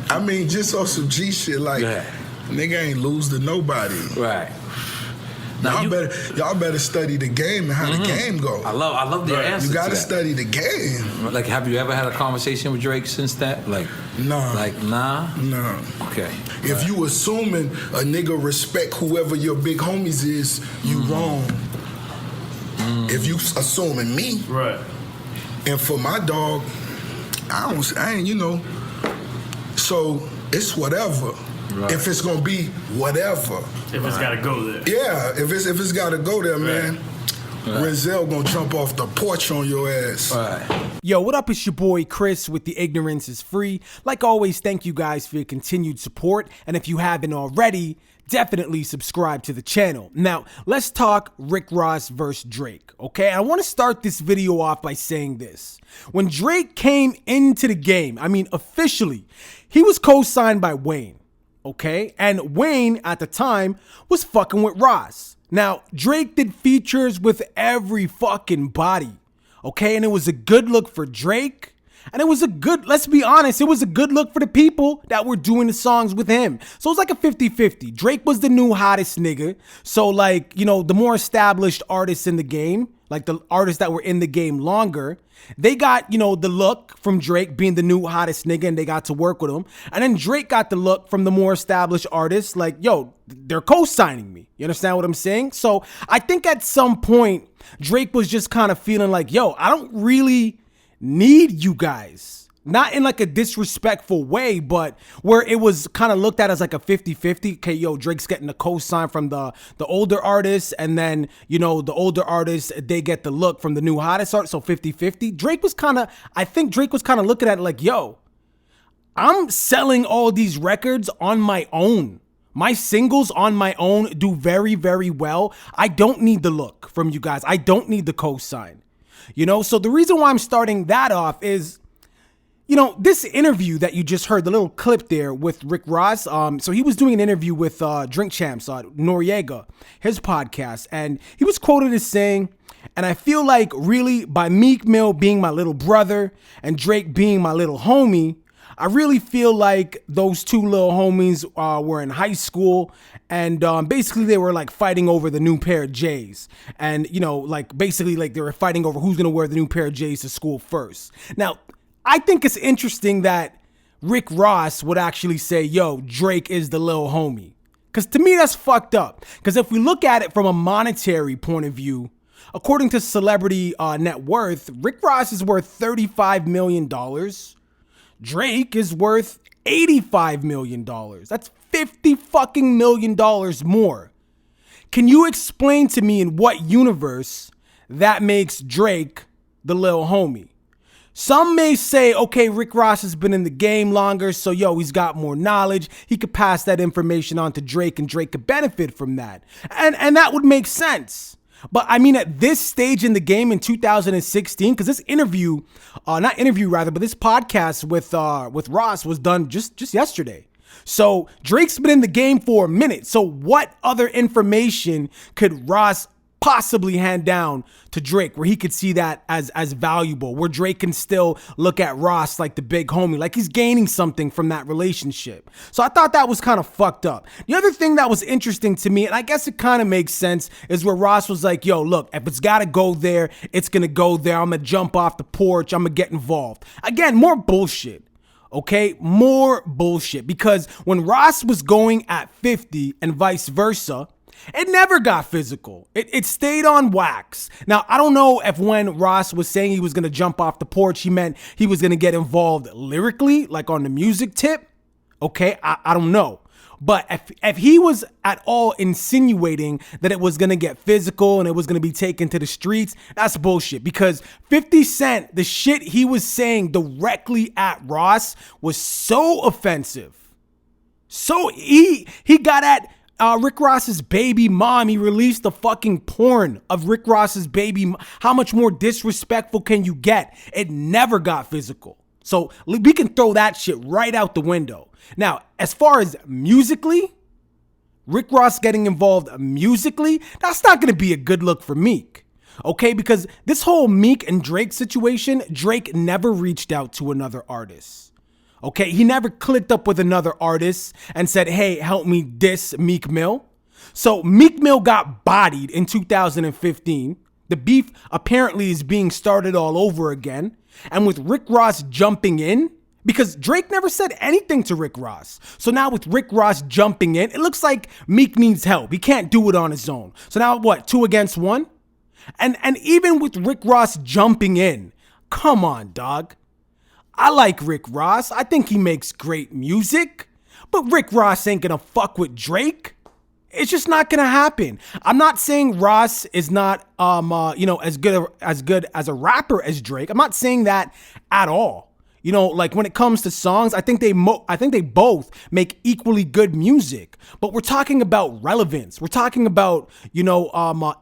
I mean, just on some G shit, like, nigga ain't lose to nobody. Right. Now y'all better study the game and how the game go. I love the answer. You gotta study the game. Like, have you ever had a conversation with Drake since that? Like, nah. Like, nah? No. Okay. If you assuming a nigga respect whoever your big homies is, you wrong. If you assuming me, right? And for my dog, I ain't, you know. So it's whatever. Right. If it's gonna be whatever. If it's gotta go there. Yeah, if it's gotta go there, man. Renzel gonna jump off the porch on your ass. Yo, what up? It's your boy Chris with The Ignorance is Free. Like always, thank you guys for your continued support. And if you haven't already, definitely subscribe to the channel. Now, let's talk Rick Ross versus Drake, okay? I want to start this video off by saying this. When Drake came into the game, I mean officially, he was co-signed by Wayne, okay? And Wayne, at the time, was fucking with Ross. Now, Drake did features with every fucking body, okay? And it was a good look for Drake. And it was a good, let's be honest, it was a good look for the people that were doing the songs with him. So it was like a 50-50. Drake was the new hottest nigga. So like, you know, the more established artists in the game, like the artists that were in the game longer, they got, you know, the look from Drake being the new hottest nigga and they got to work with him. And then Drake got the look from the more established artists like, yo, they're co-signing me. You understand what I'm saying? So I think at some point, Drake was just kind of feeling like, yo, I don't really need you guys. Not in like a disrespectful way, but where it was kind of looked at as like a 50-50. Okay, yo, Drake's getting the co-sign from the older artists, and then, you know, the older artists, they get the look from the new hottest art, so 50-50. I think Drake was kind of looking at it like, yo, I'm selling all these records on my own. My singles on my own do very, very well. I don't need the look from you guys. I don't need the co-sign. You know, so the reason why I'm starting that off is, you know, this interview that you just heard, the little clip there with Rick Ross. So he was doing an interview with Drink Champs, Noriega, his podcast. And he was quoted as saying, and I feel like really by Meek Mill being my little brother and Drake being my little homie, I really feel like those two little homies were in high school and basically they were like fighting over the new pair of J's. And, you know, like basically like they were fighting over who's going to wear the new pair of J's to school first. Now, I think it's interesting that Rick Ross would actually say, yo, Drake is the little homie. Because to me, that's fucked up. Because if we look at it from a monetary point of view, according to Celebrity Net Worth, Rick Ross is worth $35 million. Drake is worth $85 million. That's $50 fucking million more. Can you explain to me in what universe that makes Drake the lil homie? Some may say, okay, Rick Ross has been in the game longer, so yo, he's got more knowledge. He could pass that information on to Drake and Drake could benefit from that. And that would make sense. But I mean, at this stage in the game in 2016, because this interview, but this podcast with Ross was done just yesterday. So Drake's been in the game for a minute. So what other information could Ross possibly hand down to Drake where he could see that as valuable, where Drake can still look at Ross like the big homie, like he's gaining something from that relationship? So I thought that was kind of fucked up. The other thing that was interesting to me, and I guess it kind of makes sense, is where Ross was like, yo, look, if it's got to go there, it's going to go there. I'm going to jump off the porch. I'm going to get involved. Again, more bullshit. Okay, more bullshit, because when Ross was going at 50 and vice versa, it never got physical. It stayed on wax. Now, I don't know if when Ross was saying he was going to jump off the porch, he meant he was going to get involved lyrically, like on the music tip. Okay, I don't know. But if he was at all insinuating that it was going to get physical and it was going to be taken to the streets, that's bullshit. Because 50 Cent, the shit he was saying directly at Ross was so offensive. So he got at Rick Ross's baby mom. He released the fucking porn of Rick Ross's baby. How much more disrespectful can you get? It never got physical. So we can throw that shit right out the window. Now, as far as musically, Rick Ross getting involved musically, that's not going to be a good look for Meek. Okay, because this whole Meek and Drake situation, Drake never reached out to another artist. Okay, he never clicked up with another artist and said, hey, help me diss Meek Mill. So Meek Mill got bodied in 2015. The beef apparently is being started all over again. And with Rick Ross jumping in, because Drake never said anything to Rick Ross. So now with Rick Ross jumping in, it looks like Meek needs help. He can't do it on his own. So now what, 2 against 1? And even with Rick Ross jumping in, come on, dog. I like Rick Ross. I think he makes great music. But Rick Ross ain't gonna fuck with Drake. It's just not gonna happen. I'm not saying Ross is not as good as a rapper as Drake. I'm not saying that at all. You know, like when it comes to songs, I think they both make equally good music. But we're talking about relevance. We're talking about,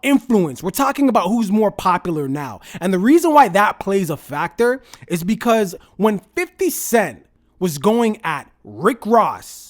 influence. We're talking about who's more popular now. And the reason why that plays a factor is because when 50 Cent was going at Rick Ross,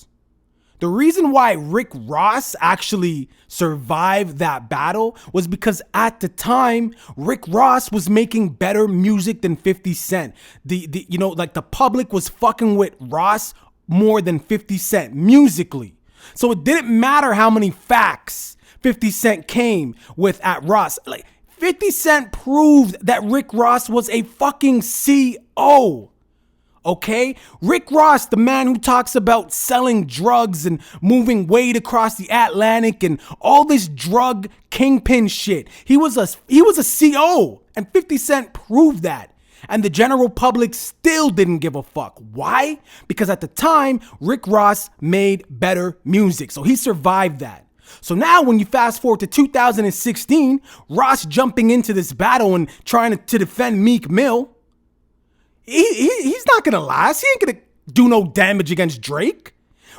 the reason why Rick Ross actually survived that battle was because at the time, Rick Ross was making better music than 50 Cent. The public was fucking with Ross more than 50 Cent musically. So it didn't matter how many facts 50 Cent came with at Ross. Like 50 Cent proved that Rick Ross was a fucking CO. Okay? Rick Ross, the man who talks about selling drugs and moving weight across the Atlantic and all this drug kingpin shit. He was a CO, and 50 Cent proved that. And the general public still didn't give a fuck. Why? Because at the time, Rick Ross made better music. So he survived that. So now when you fast forward to 2016, Ross jumping into this battle and trying to defend Meek Mill, he's not gonna last. He ain't gonna do no damage against Drake.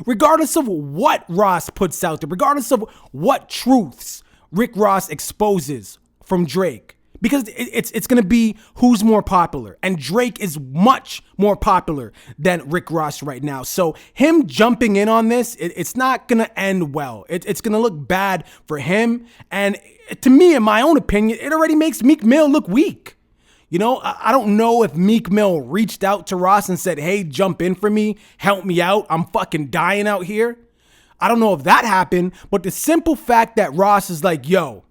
Regardless of what Ross puts out there, regardless of what truths Rick Ross exposes from Drake, because it's gonna be who's more popular, and Drake is much more popular than Rick Ross right now. So him jumping in on this, it's not gonna end well. It's gonna look bad for him, and to me, in my own opinion, it already makes Meek Mill look weak. You know, I don't know if Meek Mill reached out to Ross and said, hey, jump in for me, help me out, I'm fucking dying out here. I don't know if that happened, but the simple fact that Ross is like, yo,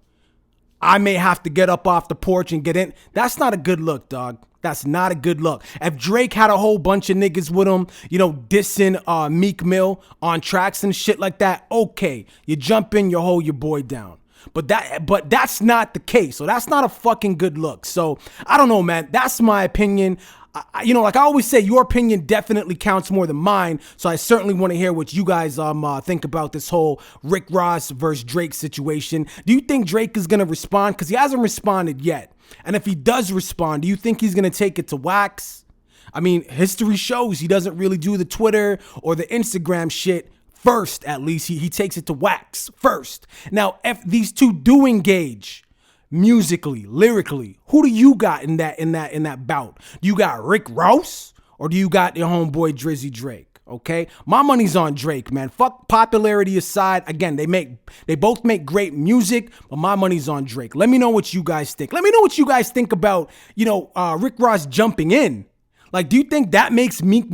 I may have to get up off the porch and get in, that's not a good look, dog. That's not a good look. If Drake had a whole bunch of niggas with him, dissing Meek Mill on tracks and shit like that, okay, you jump in, you hold your boy down. But that's not the case. So that's not a fucking good look. So I don't know, man. That's my opinion. Like I always say, your opinion definitely counts more than mine. So I certainly want to hear what you guys think about this whole Rick Ross versus Drake situation. Do you think Drake is gonna respond? Because he hasn't responded yet. And if he does respond, do you think he's gonna take it to wax? I mean, history shows he doesn't really do the Twitter or the Instagram shit first. At least he takes it to wax first. Now, if these two do engage musically, lyrically, who do you got in that bout? Do you got Rick Ross or do you got your homeboy Drizzy Drake? Okay, my money's on Drake, man. Fuck popularity aside. Again, they both make great music, but my money's on Drake. Let me know what you guys think. Let me know what you guys think about Rick Ross jumping in. Like, do you think that makes Meek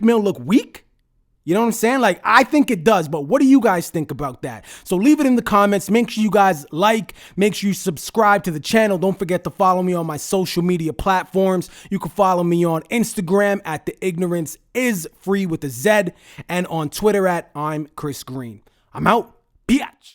Mill look weak? You know what I'm saying? Like, I think it does, but what do you guys think about that? So leave it in the comments. Make sure you guys make sure you subscribe to the channel. Don't forget to follow me on my social media platforms. You can follow me on Instagram at theignoranceizfree with a Z, and on Twitter at I'm Chris Green. I'm out. Biatch.